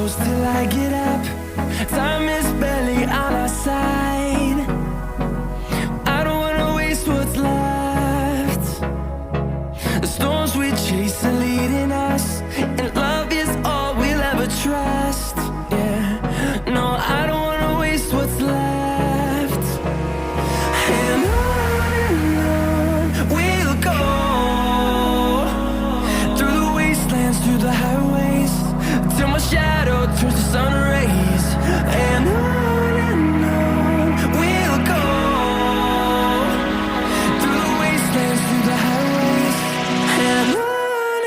close till I get up. Time is barely on our side. I don't wanna waste what's left. The storms we chase are leading us, and love is all we'll ever trust. Yeah, no, I don't wanna waste what's left. And on we'll go, through the wastelands, through the highways, till my shadow turns to sun rays. And on we'll go, through the wastelands, through the highways, and on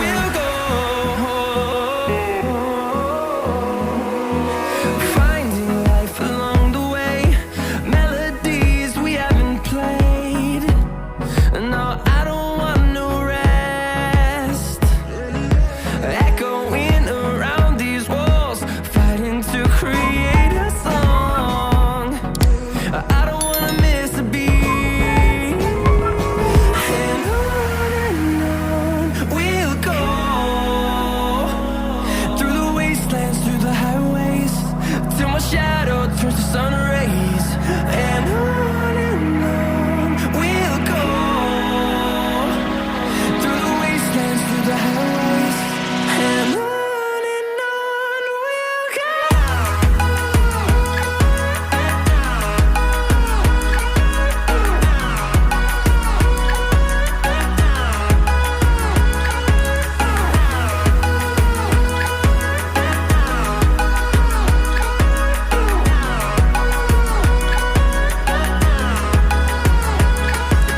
we'll go. Finding life along the way, melodies we haven't played. No, I don't want no rest. Echoing around these walls, fighting to create a song. I don't wanna miss a beat. And on we'll go, through the wastelands, through the highways, till my shadow turns to sun rays. And on we'll go, through the wastelands, through the highways, and on we'll go.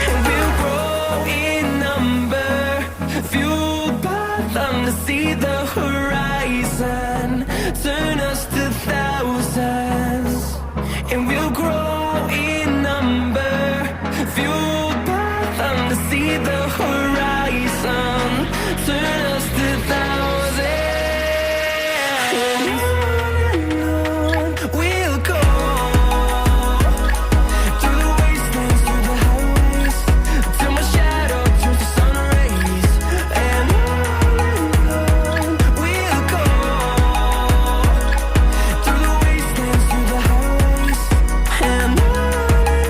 And we'll grow in number, fueled by them to see the horizon, turn us to thousands. And we'll grow in number, fueled by them to see the horizon, turn us to thousands. And on we'll go, through the wastelands, through the highways, till my shadow turns to sun rays. And on we'll go, through the wastelands, through the highways, and on we'll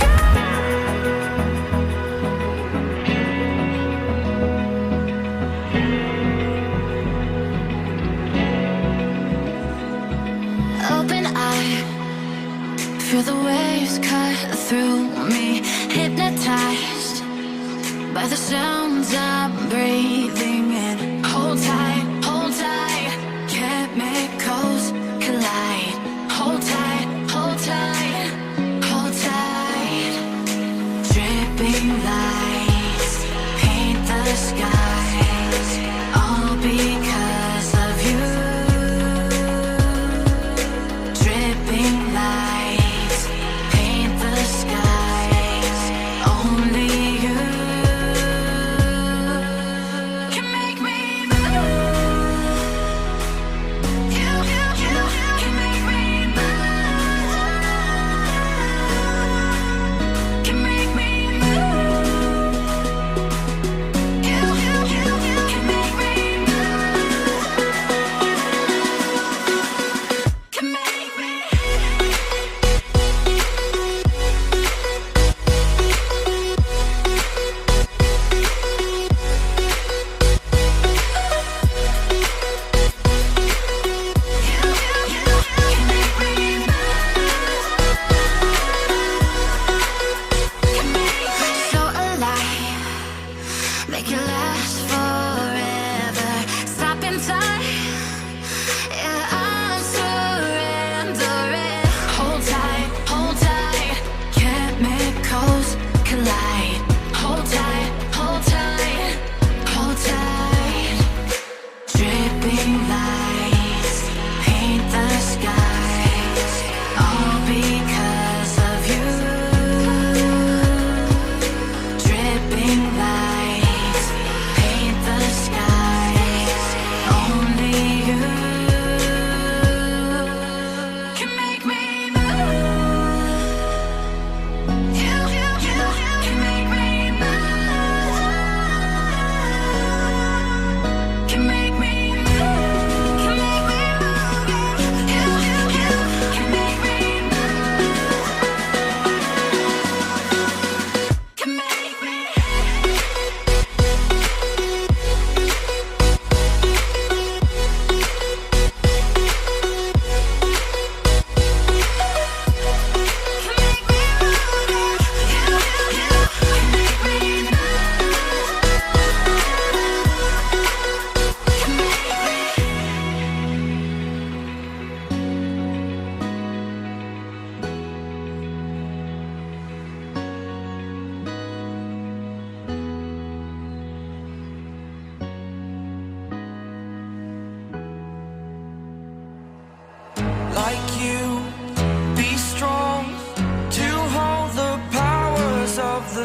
go. Open eye, feel the waves cut through me, hypnotized by the sounds I'm breathing in. Hold tight, chemicals collide. Hold tight, hold tight, hold tight. Dripping lights paint the skies, all because of you. Dripping lights paint the skies, only you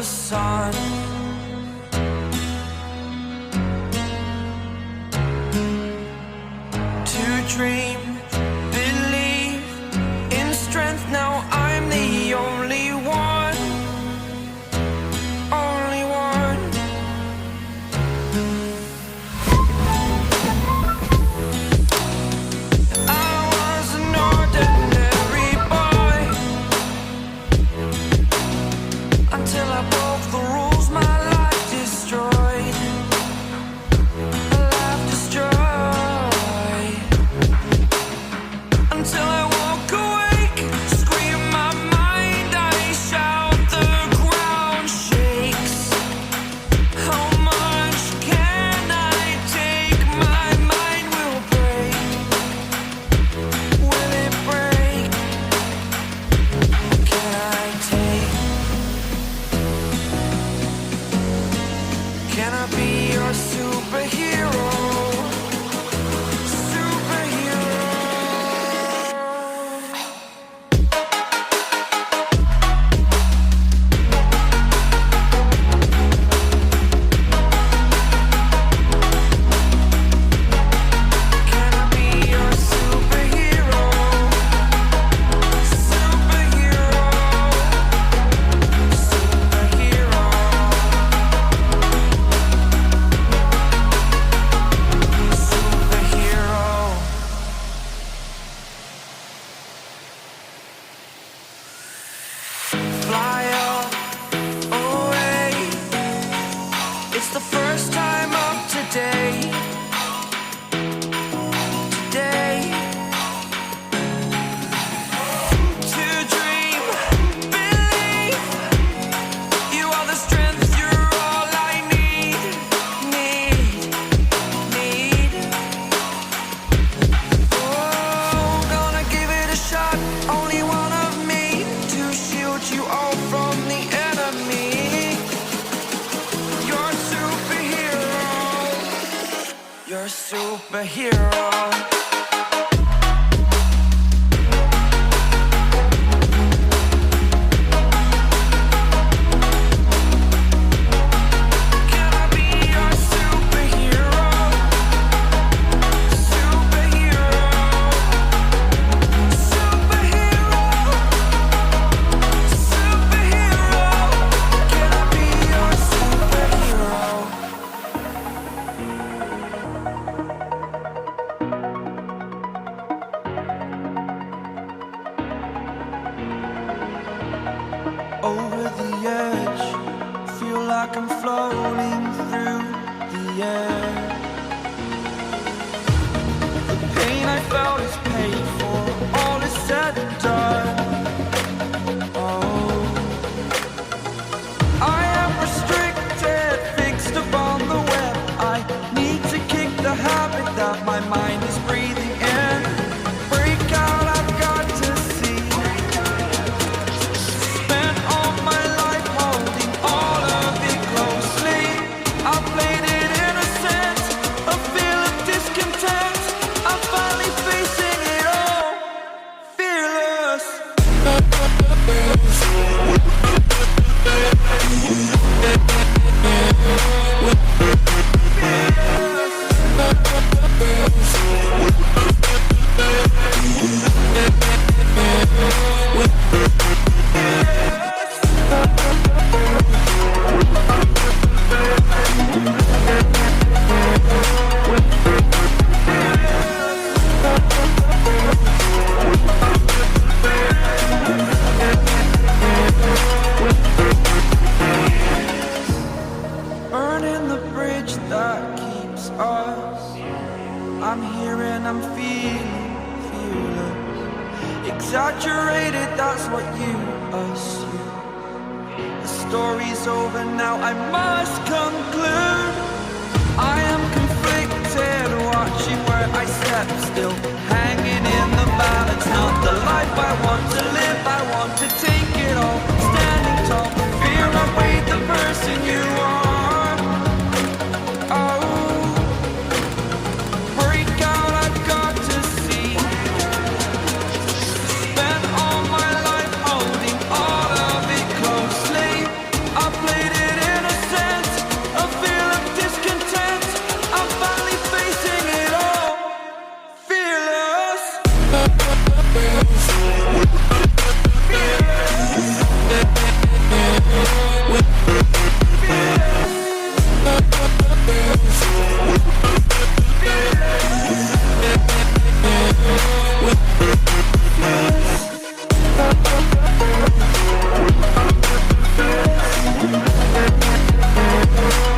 sun. To dream, believe in strength. Now I'm the only one, only one. I was an ordinary boy until I broke the rules. My life destroyed, a life destroyed. Until I walk awake, scream my mind, I shout, the ground shakes. How much can I take? My mind will break. Will it break? Can I take? Can I be your superhero? Superhero. Can I be your superhero? Superhero. Superhero. Superhero. Fly away. It's the first time of today. Today. To dream, believe. You are the strength, you're all I need. Oh, gonna give it a shot. Only one of me to shield you all from the enemy. You're a superhero. You're a superhero. Can I be your superhero? Superhero. Superhero. Superhero. Can I be your superhero? Over the edge, feel like I'm floating through the air. The pain I felt is paid for, all is said and done. Oh, I am restricted, fixed upon the web. I need to kick the habit that my mind is breathing in. Break out, I've got to see. Spent all my life holding all of it closely. I played it innocent, a feel of discontent. I'm finally facing it all, fearless. Burning the bridge that keeps us. I'm here and I'm feeling fearless. Exaggerated, that's what you assume. The story's over now, I must conclude. I am conflicted, watching where I step still, hanging in the balance. Not the life I want to live, I want to take it all. Standing tall, fear I weighed the person you are. Oh, break out, I've got to see. Spent all my life holding all of it closely. I play Oh,